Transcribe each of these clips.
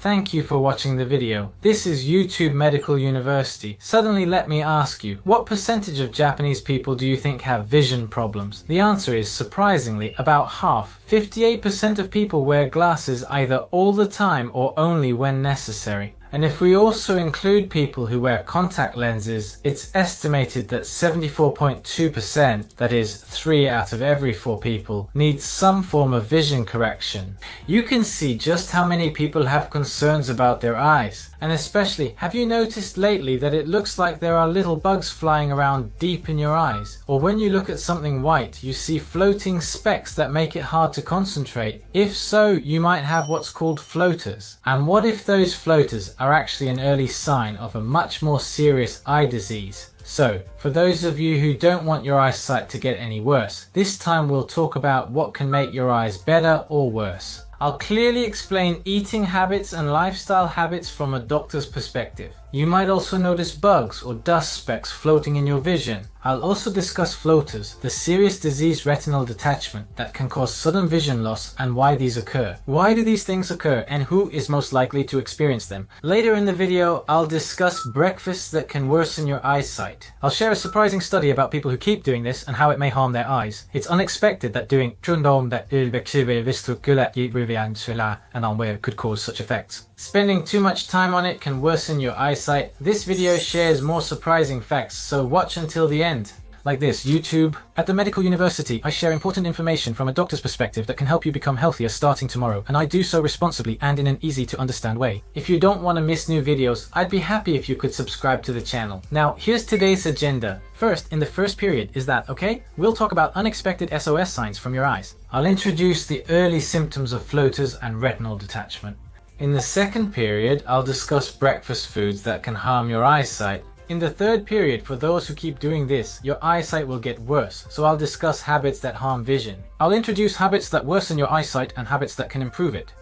Thank you for watching the video. This is YouTube Medical University. Suddenly let me ask you, what percentage of Japanese people do you think have vision problems? The answer is, surprisingly, about half. 58% of people wear glasses either all the time or only when necessary. And if we also include people who wear contact lenses, it's estimated that 74.2%, that is 3 out of every 4 people, need some form of vision correction. You can see just how many people have concerns about their eyes. And especially, have you noticed lately that it looks like there are little bugs flying around deep in your eyes? Or when you look at something white, you see floating specks that make it hard to concentrate? If so, you might have what's called floaters. And what if those floaters are actually an early sign of a much more serious eye disease? So, for those of you who don't want your eyesight to get any worse, this time we'll talk about what can make your eyes better or worse. I'll clearly explain eating habits and lifestyle habits from a doctor's perspective. You might also notice bugs or dust specks floating in your vision. I'll also discuss floaters, the serious disease retinal detachment that can cause sudden vision loss and why these occur. Why do these things occur and who is most likely to experience them? Later in the video, I'll discuss breakfasts that can worsen your eyesight. I'll share a surprising study about people who keep doing this and how it may harm their eyes. It's unexpected that doing and could cause such effects. Spending too much time on it can worsen your eyesight. This video shares more surprising facts, so watch until the end. Like this, YouTube. At the Medical University, I share important information from a doctor's perspective that can help you become healthier starting tomorrow, and I do so responsibly and in an easy to understand way. If you don't want to miss new videos, I'd be happy if you could subscribe to the channel. Now, here's today's agenda. First, in the first period, is that okay? We'll talk about unexpected SOS signs from your eyes. I'll introduce the early symptoms of floaters and retinal detachment. In the second period, I'll discuss breakfast foods that can harm your eyesight. In the third period, for those who keep doing this, your eyesight will get worse, so I'll discuss habits that harm vision. I'll introduce habits that worsen your eyesight and habits that can improve it.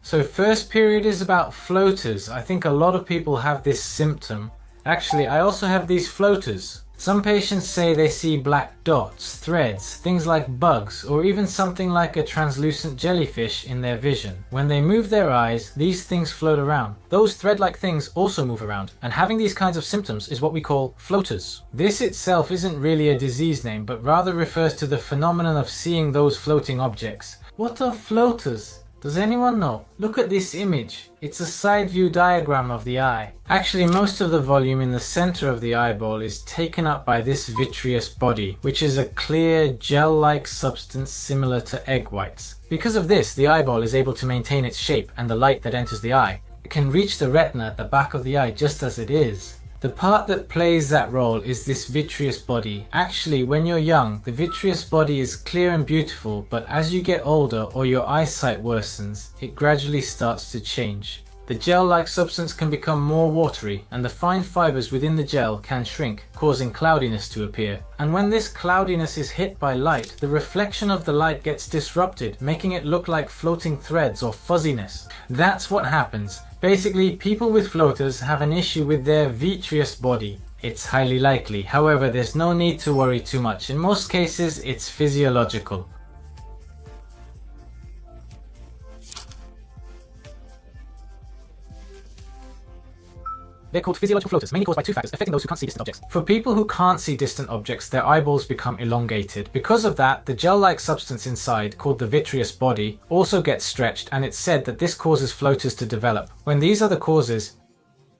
So first period is about floaters. I think a lot of people have this symptom. Actually, I also have these floaters. Some patients say they see black dots, threads, things like bugs, or even something like a translucent jellyfish in their vision. When they move their eyes, these things float around. Those thread-like things also move around, and having these kinds of symptoms is what we call floaters. This itself isn't really a disease name, but rather refers to the phenomenon of seeing those floating objects. What are floaters? Does anyone know? Look at this image. It's a side view diagram of the eye. Actually, most of the volume in the center of the eyeball is taken up by this vitreous body, which is a clear gel-like substance similar to egg whites. Because of this, the eyeball is able to maintain its shape and the light that enters the eye. It can reach the retina at the back of the eye just as it is. The part that plays that role is this vitreous body. Actually, when you're young, the vitreous body is clear and beautiful, but as you get older or your eyesight worsens, it gradually starts to change. The gel-like substance can become more watery, and the fine fibers within the gel can shrink, causing cloudiness to appear. And when this cloudiness is hit by light, the reflection of the light gets disrupted, making it look like floating threads or fuzziness. That's what happens. Basically, people with floaters have an issue with their vitreous body. It's highly likely, however, there's no need to worry too much. In most cases, it's physiological. They're called physiological floaters, mainly caused by 2 factors affecting those who can't see distant objects. For people who can't see distant objects, their eyeballs become elongated. Because of that, the gel-like substance inside, called the vitreous body, also gets stretched, and it's said that this causes floaters to develop. When these are the causes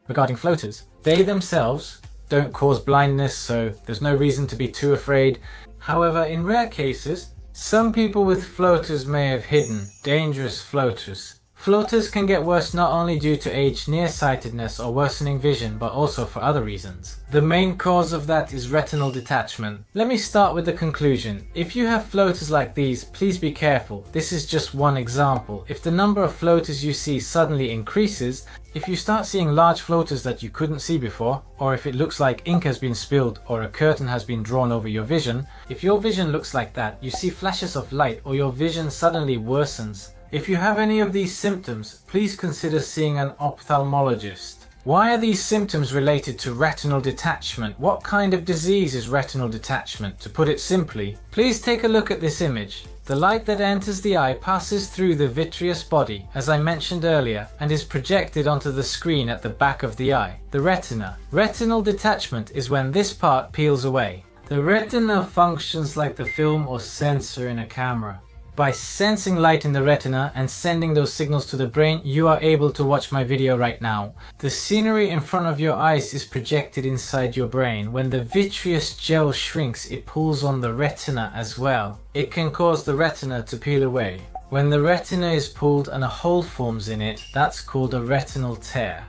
regarding floaters, they themselves don't cause blindness, so there's no reason to be too afraid. However, in rare cases, some people with floaters may have hidden, dangerous floaters. Floaters can get worse not only due to age, nearsightedness or worsening vision, but also for other reasons. The main cause of that is retinal detachment. Let me start with the conclusion. If you have floaters like these, please be careful. This is just one example. If the number of floaters you see suddenly increases, if you start seeing large floaters that you couldn't see before, or if it looks like ink has been spilled or a curtain has been drawn over your vision, if your vision looks like that, you see flashes of light or your vision suddenly worsens. If you have any of these symptoms, please consider seeing an ophthalmologist. Why are these symptoms related to retinal detachment? What kind of disease is retinal detachment? To put it simply, please take a look at this image. The light that enters the eye passes through the vitreous body, as I mentioned earlier, and is projected onto the screen at the back of the eye, the retina. Retinal detachment is when this part peels away. The retina functions like the film or sensor in a camera. By sensing light in the retina and sending those signals to the brain, you are able to watch my video right now. The scenery in front of your eyes is projected inside your brain. When the vitreous gel shrinks, it pulls on the retina as well. It can cause the retina to peel away. When the retina is pulled and a hole forms in it, that's called a retinal tear.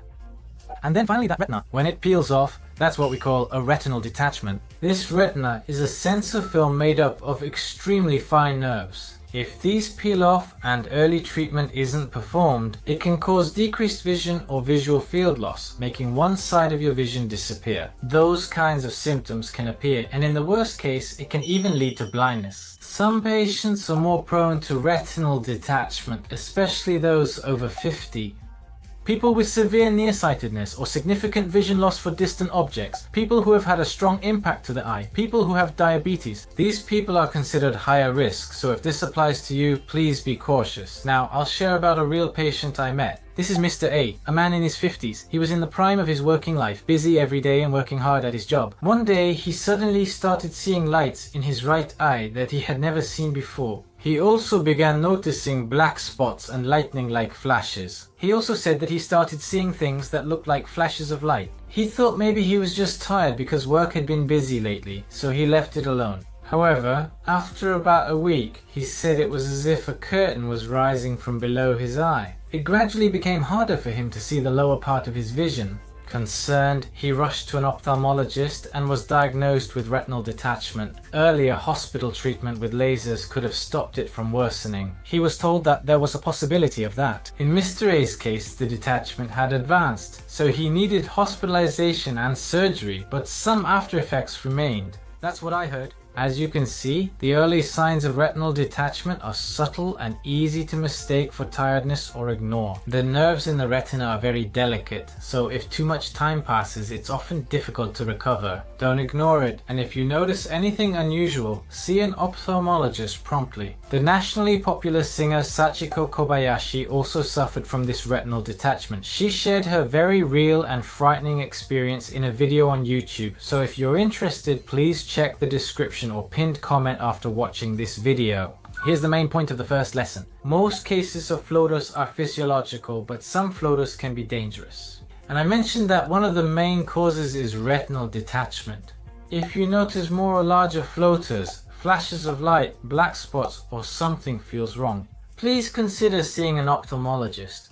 And then finally that retina, when it peels off, that's what we call a retinal detachment. This retina is a sensor film made up of extremely fine nerves. If these peel off and early treatment isn't performed, it can cause decreased vision or visual field loss, making one side of your vision disappear. Those kinds of symptoms can appear, and in the worst case, it can even lead to blindness. Some patients are more prone to retinal detachment, especially those over 50. People with severe nearsightedness or significant vision loss for distant objects, people who have had a strong impact to the eye, people who have diabetes. These people are considered higher risk, so if this applies to you, please be cautious. Now, I'll share about a real patient I met. This is Mr. A man in his 50s. He was in the prime of his working life, busy every day and working hard at his job. One day, he suddenly started seeing lights in his right eye that he had never seen before. He also began noticing black spots and lightning-like flashes. He also said that he started seeing things that looked like flashes of light. He thought maybe he was just tired because work had been busy lately, so he left it alone. However, after about a week, he said it was as if a curtain was rising from below his eye. It gradually became harder for him to see the lower part of his vision. Concerned, he rushed to an ophthalmologist and was diagnosed with retinal detachment. Earlier hospital treatment with lasers could have stopped it from worsening. He was told that there was a possibility of that. In Mr. A's case, the detachment had advanced, so he needed hospitalization and surgery, but some after effects remained. That's what I heard. As you can see, the early signs of retinal detachment are subtle and easy to mistake for tiredness or ignore. The nerves in the retina are very delicate, so if too much time passes, it's often difficult to recover. Don't ignore it, and if you notice anything unusual, see an ophthalmologist promptly. The nationally popular singer Sachiko Kobayashi also suffered from this retinal detachment. She shared her very real and frightening experience in a video on YouTube, so if you're interested, please check the description or pinned comment after watching this video. Here's the main point of the first lesson. Most cases of floaters are physiological, but some floaters can be dangerous. And I mentioned that one of the main causes is retinal detachment. If you notice more or larger floaters, flashes of light, black spots, or something feels wrong, please consider seeing an ophthalmologist.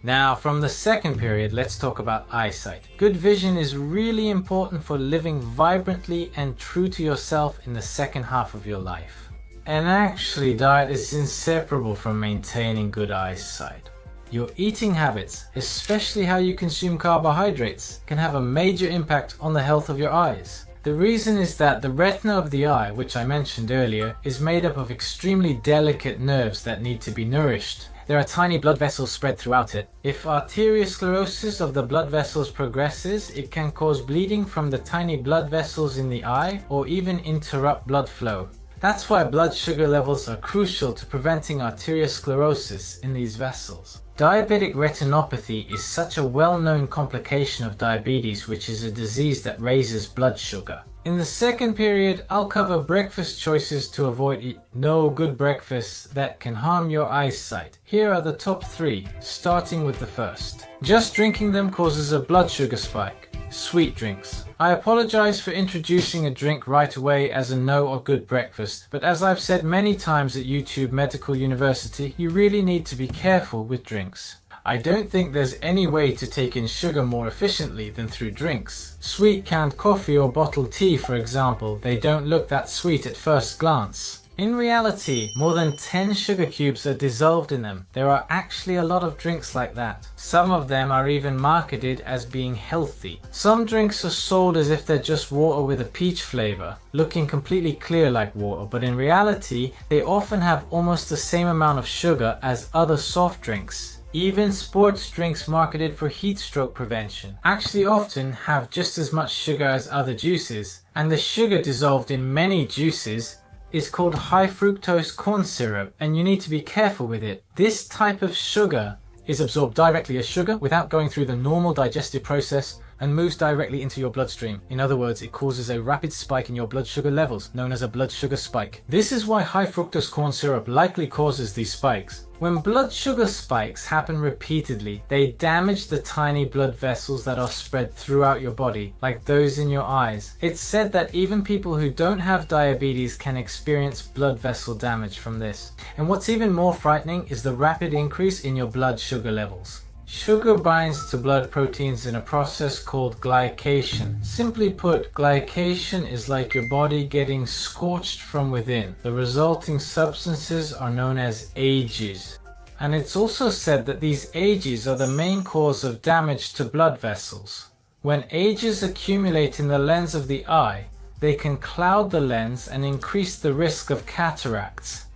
Now, from the second period, let's talk about eyesight. Good vision is really important for living vibrantly and true to yourself in the second half of your life. And actually, diet is inseparable from maintaining good eyesight. Your eating habits, especially how you consume carbohydrates, can have a major impact on the health of your eyes. The reason is that the retina of the eye, which I mentioned earlier, is made up of extremely delicate nerves that need to be nourished. There are tiny blood vessels spread throughout it. If arteriosclerosis of the blood vessels progresses, it can cause bleeding from the tiny blood vessels in the eye or even interrupt blood flow. That's why blood sugar levels are crucial to preventing arteriosclerosis in these vessels. Diabetic retinopathy is such a well-known complication of diabetes, which is a disease that raises blood sugar. In the second period, I'll cover breakfast choices to avoid no good breakfasts that can harm your eyesight. Here are the top 3, starting with the first. Just drinking them causes a blood sugar spike. Sweet drinks. I apologize for introducing a drink right away as a no or good breakfast, but as I've said many times at YouTube Medical University, you really need to be careful with drinks. I don't think there's any way to take in sugar more efficiently than through drinks. Sweet canned coffee or bottled tea, for example, they don't look that sweet at first glance. In reality, more than 10 sugar cubes are dissolved in them. There are actually a lot of drinks like that. Some of them are even marketed as being healthy. Some drinks are sold as if they're just water with a peach flavor, looking completely clear like water, but in reality, they often have almost the same amount of sugar as other soft drinks. Even sports drinks marketed for heat stroke prevention actually often have just as much sugar as other juices, and the sugar dissolved in many juices is called high fructose corn syrup, and you need to be careful with it. This type of sugar is absorbed directly as sugar without going through the normal digestive process and moves directly into your bloodstream. In other words, it causes a rapid spike in your blood sugar levels, known as a blood sugar spike. This is why high fructose corn syrup likely causes these spikes. When blood sugar spikes happen repeatedly, they damage the tiny blood vessels that are spread throughout your body, like those in your eyes. It's said that even people who don't have diabetes can experience blood vessel damage from this. And what's even more frightening is the rapid increase in your blood sugar levels. Sugar binds to blood proteins in a process called glycation. Simply put, glycation is like your body getting scorched from within. The resulting substances are known as ages. And it's also said that these ages are the main cause of damage to blood vessels. When ages accumulate in the lens of the eye, they can cloud the lens and increase the risk of cataracts.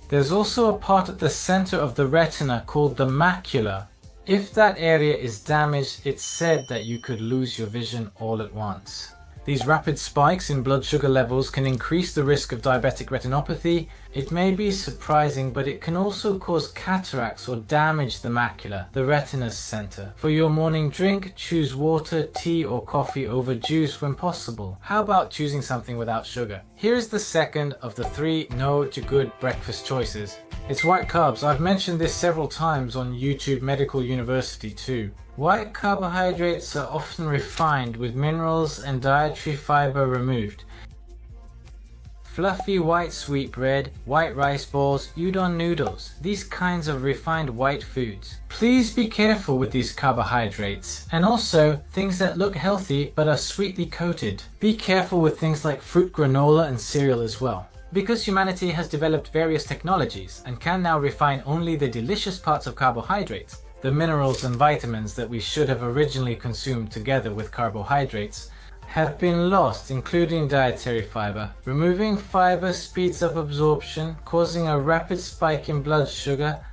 There's also a part at the center of the retina called the macula. If that area is damaged, it's said that you could lose your vision all at once. These rapid spikes in blood sugar levels can increase the risk of diabetic retinopathy. It may be surprising, but it can also cause cataracts or damage the macula, the retina's center. For your morning drink, choose water, tea, or coffee over juice when possible. How about choosing something without sugar? Here is the second of the 3 no to good breakfast choices. It's white carbs. I've mentioned this several times on YouTube Medical University too. White carbohydrates are often refined with minerals and dietary fiber removed. Fluffy white sweetbread, white rice balls, udon noodles, these kinds of refined white foods. Please be careful with these carbohydrates, and also things that look healthy but are sweetly coated. Be careful with things like fruit granola and cereal as well. Because humanity has developed various technologies and can now refine only the delicious parts of carbohydrates, the minerals and vitamins that we should have originally consumed together with carbohydrates have been lost, including dietary fiber. Removing fiber speeds up absorption, causing a rapid spike in blood sugar.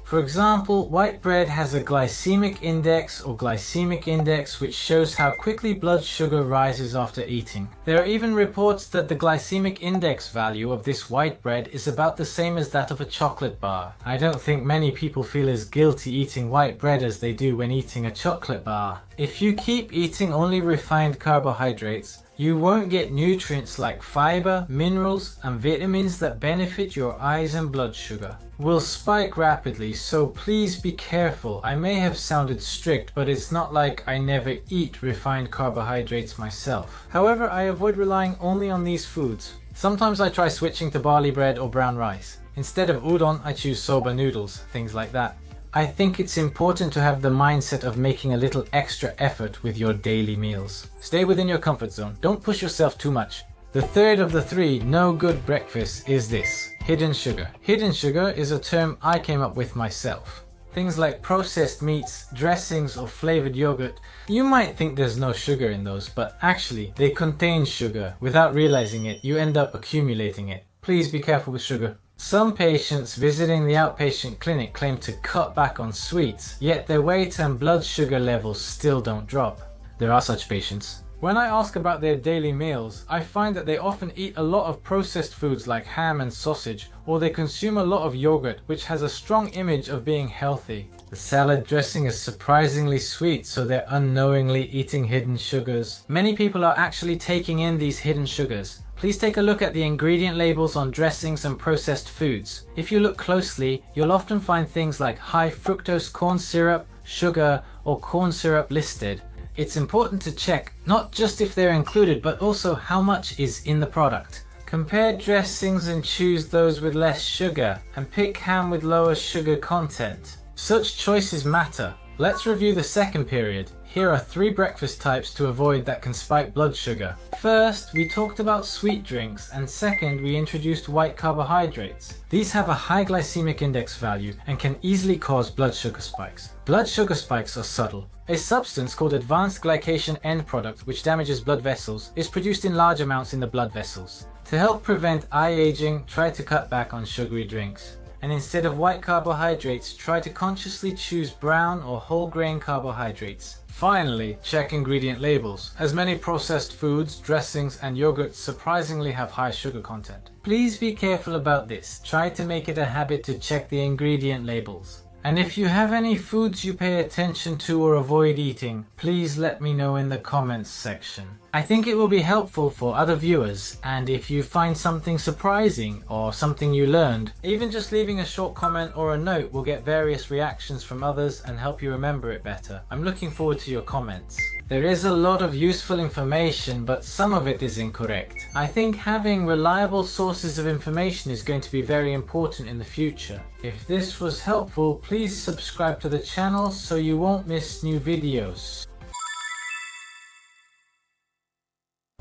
For example, white bread has a glycemic index which shows how quickly blood sugar rises after eating. There are even reports that the glycemic index value of this white bread is about the same as that of a chocolate bar. I don't think many people feel as guilty eating white bread as they do when eating a chocolate bar. If you keep eating only refined carbohydrates, you won't get nutrients like fiber, minerals, and vitamins that benefit your eyes, and blood sugar will spike rapidly, so please be careful. I may have sounded strict, but it's not like I never eat refined carbohydrates myself. However, I avoid relying only on these foods. Sometimes I try switching to barley bread or brown rice. Instead of udon, I choose soba noodles, things like that. I think it's important to have the mindset of making a little extra effort with your daily meals. Stay within your comfort zone. Don't push yourself too much. The third of the 3 no good breakfasts is this: hidden sugar. Hidden sugar is a term I came up with myself. Things like processed meats, dressings, or flavored yogurt. You might think there's no sugar in those, but actually they contain sugar. Without realizing it, you end up accumulating it. Please be careful with sugar. Some patients visiting the outpatient clinic claim to cut back on sweets, yet their weight and blood sugar levels still don't drop. There are such patients. When I ask about their daily meals, I find that they often eat a lot of processed foods like ham and sausage, or they consume a lot of yogurt, which has a strong image of being healthy. The salad dressing is surprisingly sweet, so they're unknowingly eating hidden sugars. Many people are actually taking in these hidden sugars. Please take a look at the ingredient labels on dressings and processed foods. If you look closely, you'll often find things like high fructose corn syrup, sugar, or corn syrup listed. It's important to check not just if they're included, but also how much is in the product. Compare dressings and choose those with less sugar, and pick ham with lower sugar content. Such choices matter. Let's review the second period. Here are 3 breakfast types to avoid that can spike blood sugar. First, we talked about sweet drinks, and second, we introduced white carbohydrates. These have a high glycemic index value and can easily cause blood sugar spikes. Blood sugar spikes are subtle. A substance called advanced glycation end product, which damages blood vessels, is produced in large amounts in the blood vessels. To help prevent eye aging, try to cut back on sugary drinks. and instead of white carbohydrates, try to consciously choose brown or whole grain carbohydrates. Finally, check ingredient labels, as many processed foods, dressings, and yogurts surprisingly have high sugar content. Please be careful about this. Try to make it a habit to check the ingredient labels. And if you have any foods you pay attention to or avoid eating, please let me know in the comments section. I think it will be helpful for other viewers, and if you find something surprising or something you learned, even just leaving a short comment or a note will get various reactions from others and help you remember it better. I'm looking forward to your comments. There is a lot of useful information, but some of it is incorrect. I think having reliable sources of information is going to be very important in the future. If this was helpful, please subscribe to the channel so you won't miss new videos.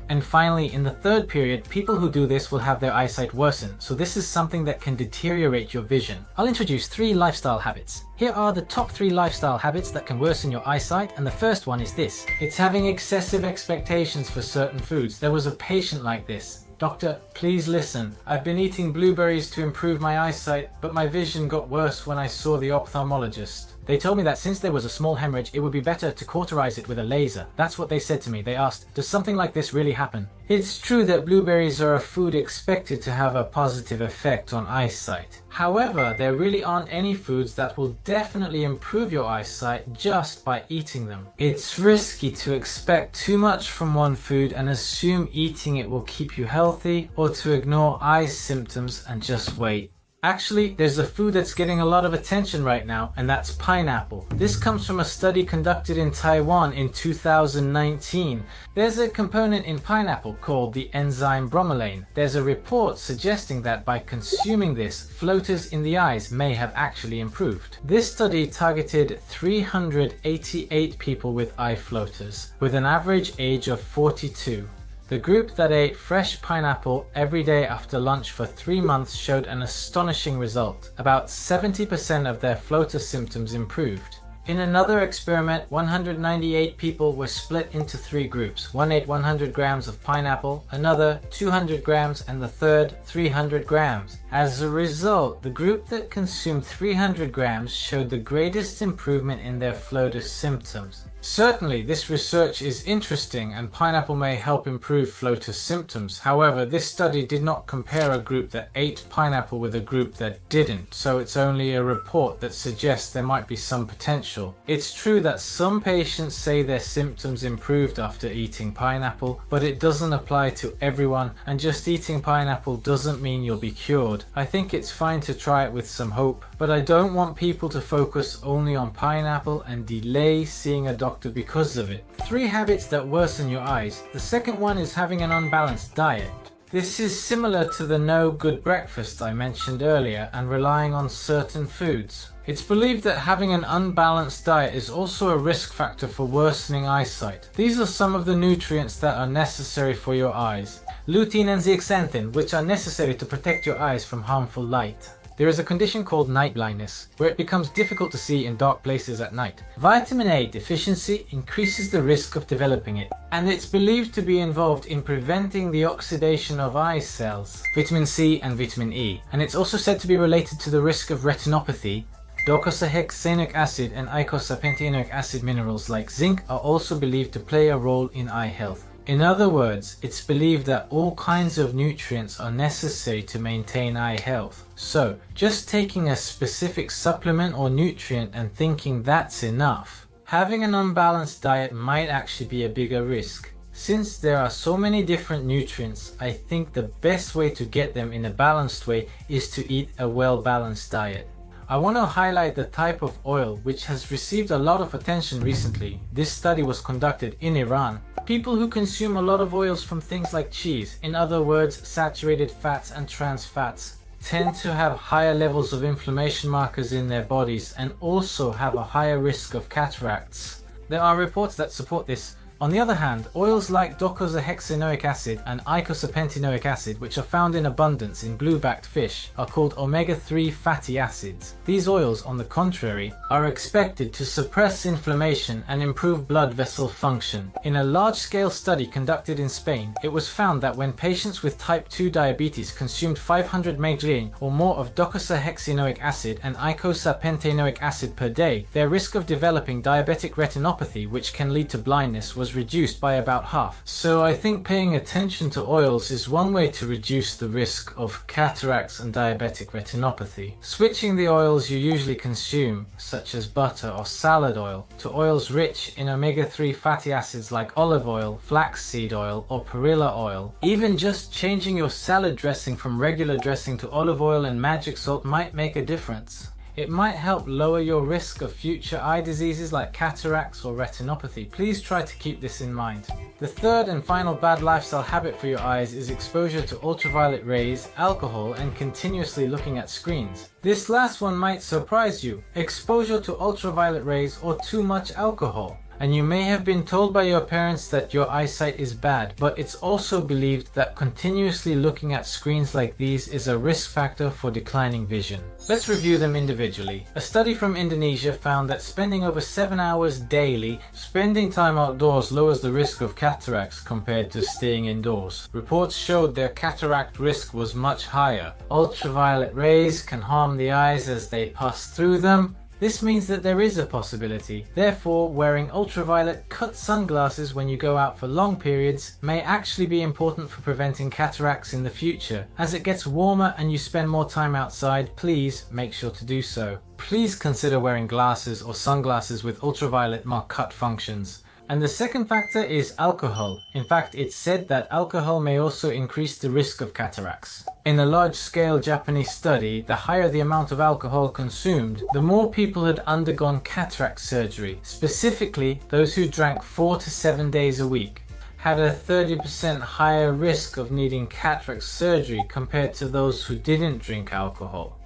And finally, in the third period, people who do this will have their eyesight worsen, so this is something that can deteriorate your vision. I'll introduce 3 lifestyle habits. Here are the top 3 lifestyle habits that can worsen your eyesight, and the first one is this. It's having excessive expectations for certain foods. There was a patient like this. Doctor, please listen. I've been eating blueberries to improve my eyesight, but my vision got worse when I saw the ophthalmologist. They told me that since there was a small hemorrhage, it would be better to cauterize it with a laser. That's what they said to me. They asked, does something like this really happen? It's true that blueberries are a food expected to have a positive effect on eyesight. However, there really aren't any foods that will definitely improve your eyesight just by eating them. It's risky to expect too much from one food and assume eating it will keep you healthy, or to ignore eye symptoms and just wait. Actually, there's a food that's getting a lot of attention right now, and that's pineapple. This comes from a study conducted in Taiwan in 2019. There's a component in pineapple called the enzyme bromelain. There's a report suggesting that by consuming this, floaters in the eyes may have actually improved. This study targeted 388 people with eye floaters, with an average age of 42. The group that ate fresh pineapple every day after lunch for 3 months showed an astonishing result. About 70% of their floater symptoms improved. In another experiment, 198 people were split into 3 groups. One ate 100 grams of pineapple, another 200 grams, and the third 300 grams. As a result, the group that consumed 300 grams showed the greatest improvement in their floater symptoms. Certainly, this research is interesting and pineapple may help improve floater symptoms. However, this study did not compare a group that ate pineapple with a group that didn't, so it's only a report that suggests there might be some potential. It's true that some patients say their symptoms improved after eating pineapple, but it doesn't apply to everyone, and just eating pineapple doesn't mean you'll be cured. I think it's fine to try it with some hope, but I don't want people to focus only on pineapple and delay seeing a doctor because of it. 3 habits that worsen your eyes. The second one is having an unbalanced diet. This is similar to the no good breakfast I mentioned earlier and relying on certain foods. It's believed that having an unbalanced diet is also a risk factor for worsening eyesight. These are some of the nutrients that are necessary for your eyes. Lutein and zeaxanthin, which are necessary to protect your eyes from harmful light. There is a condition called night blindness, where it becomes difficult to see in dark places at night. Vitamin A deficiency increases the risk of developing it, and it's believed to be involved in preventing the oxidation of eye cells, vitamin C and vitamin E, and it's also said to be related to the risk of retinopathy. Docosahexaenoic acid and icosapentaenoic acid minerals like zinc are also believed to play a role in eye health. In other words, it's believed that all kinds of nutrients are necessary to maintain eye health. So, just taking a specific supplement or nutrient and thinking that's enough, having an unbalanced diet might actually be a bigger risk. Since there are so many different nutrients, I think the best way to get them in a balanced way is to eat a well-balanced diet. I want to highlight the type of oil which has received a lot of attention recently. This study was conducted in Iran. People who consume a lot of oils from things like cheese, in other words saturated fats and trans fats, tend to have higher levels of inflammation markers in their bodies and also have a higher risk of cataracts. There are reports that support this, On the other hand, oils like docosahexaenoic acid and icosapentaenoic acid, which are found in abundance in blue-backed fish, are called omega-3 fatty acids. These oils, on the contrary, are expected to suppress inflammation and improve blood vessel function. In a large-scale study conducted in Spain, it was found that when patients with type 2 diabetes consumed 500 mg or more of docosahexaenoic acid and icosapentaenoic acid per day, their risk of developing diabetic retinopathy, which can lead to blindness, was reduced by about half. So I think paying attention to oils is one way to reduce the risk of cataracts and diabetic retinopathy. Switching the oils you usually consume, such as butter or salad oil, to oils rich in omega-3 fatty acids like olive oil, flaxseed oil, or perilla oil. Even just changing your salad dressing from regular dressing to olive oil and magic salt might make a difference. It might help lower your risk of future eye diseases like cataracts or retinopathy. Please try to keep this in mind. The third and final bad lifestyle habit for your eyes is exposure to ultraviolet rays, alcohol, and continuously looking at screens. This last one might surprise you. Exposure to ultraviolet rays or too much alcohol. And you may have been told by your parents that your eyesight is bad, but it's also believed that continuously looking at screens like these is a risk factor for declining vision. Let's review them individually. A study from Indonesia found that spending over 7 hours daily spending time outdoors lowers the risk of cataracts compared to staying indoors. Reports showed their cataract risk was much higher. Ultraviolet rays can harm the eyes as they pass through them. This means that there is a possibility. Therefore, wearing ultraviolet cut sunglasses when you go out for long periods may actually be important for preventing cataracts in the future. As it gets warmer and you spend more time outside, please make sure to do so. Please consider wearing glasses or sunglasses with ultraviolet mark cut functions. And the second factor is alcohol. In fact, it's said that alcohol may also increase the risk of cataracts. In a large-scale Japanese study, the higher the amount of alcohol consumed, the more people had undergone cataract surgery. Specifically, those who drank 4 to 7 days a week had a 30% higher risk of needing cataract surgery compared to those who didn't drink alcohol.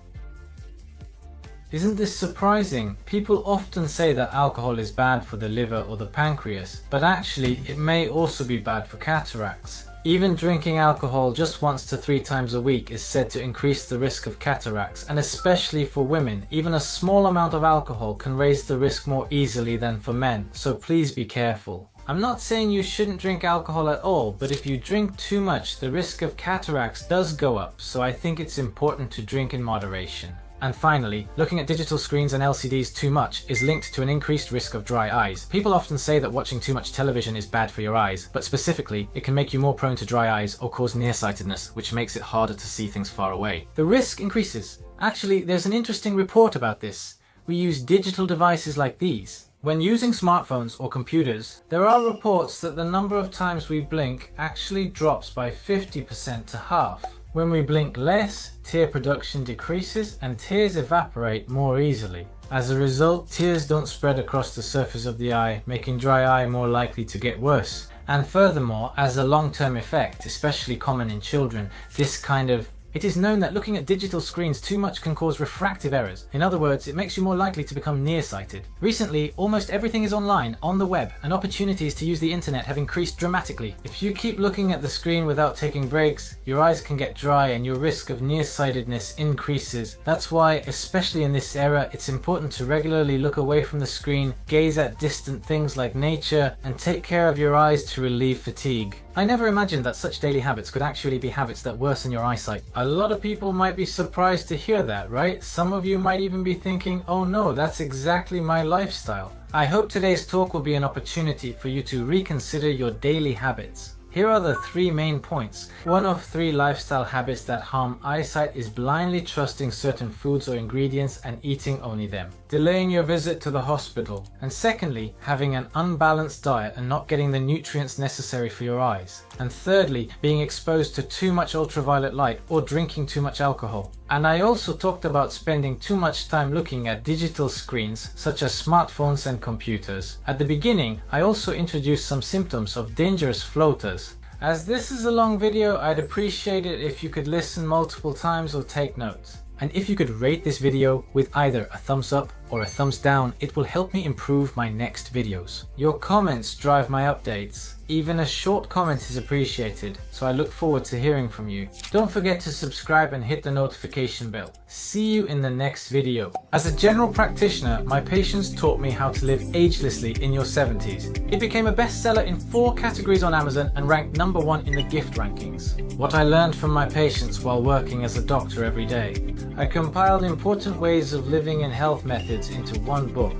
Isn't this surprising? People often say that alcohol is bad for the liver or the pancreas, but actually it may also be bad for cataracts. Even drinking alcohol just once to 3 times a week is said to increase the risk of cataracts, and especially for women, even a small amount of alcohol can raise the risk more easily than for men, so please be careful. I'm not saying you shouldn't drink alcohol at all, but if you drink too much, the risk of cataracts does go up, so I think it's important to drink in moderation. And finally, looking at digital screens and LCDs too much is linked to an increased risk of dry eyes. People often say that watching too much television is bad for your eyes, but specifically, it can make you more prone to dry eyes or cause nearsightedness, which makes it harder to see things far away. The risk increases. Actually, there's an interesting report about this. We use digital devices like these. When using smartphones or computers, there are reports that the number of times we blink actually drops by 50% to half. When we blink less, tear production decreases and tears evaporate more easily. As a result, tears don't spread across the surface of the eye, making dry eye more likely to get worse. And furthermore, as a long-term effect, especially common in children, it is known that looking at digital screens too much can cause refractive errors. In other words, it makes you more likely to become nearsighted. Recently, almost everything is online, on the web, and opportunities to use the internet have increased dramatically. If you keep looking at the screen without taking breaks, your eyes can get dry and your risk of nearsightedness increases. That's why, especially in this era, it's important to regularly look away from the screen, gaze at distant things like nature, and take care of your eyes to relieve fatigue. I never imagined that such daily habits could actually be habits that worsen your eyesight. A lot of people might be surprised to hear that, right? Some of you might even be thinking, oh no, that's exactly my lifestyle. I hope today's talk will be an opportunity for you to reconsider your daily habits. Here are the 3 main points. One of 3 lifestyle habits that harm eyesight is blindly trusting certain foods or ingredients and eating only them. Delaying your visit to the hospital. And secondly, having an unbalanced diet and not getting the nutrients necessary for your eyes. And thirdly, being exposed to too much ultraviolet light or drinking too much alcohol. And I also talked about spending too much time looking at digital screens such as smartphones and computers. At the beginning, I also introduced some symptoms of dangerous floaters. As this is a long video, I'd appreciate it if you could listen multiple times or take notes. And if you could rate this video with either a thumbs up or a thumbs down. It will help me improve my next videos. Your comments drive my updates. Even a short comment is appreciated, so I look forward to hearing from you. Don't forget to subscribe and hit the notification bell. See you in the next video. As a general practitioner, my patients taught me how to live agelessly in your 70s. It became a bestseller in 4 categories on Amazon and ranked #1 in the gift rankings. What I learned from my patients while working as a doctor every day. I compiled important ways of living and health methods into one book.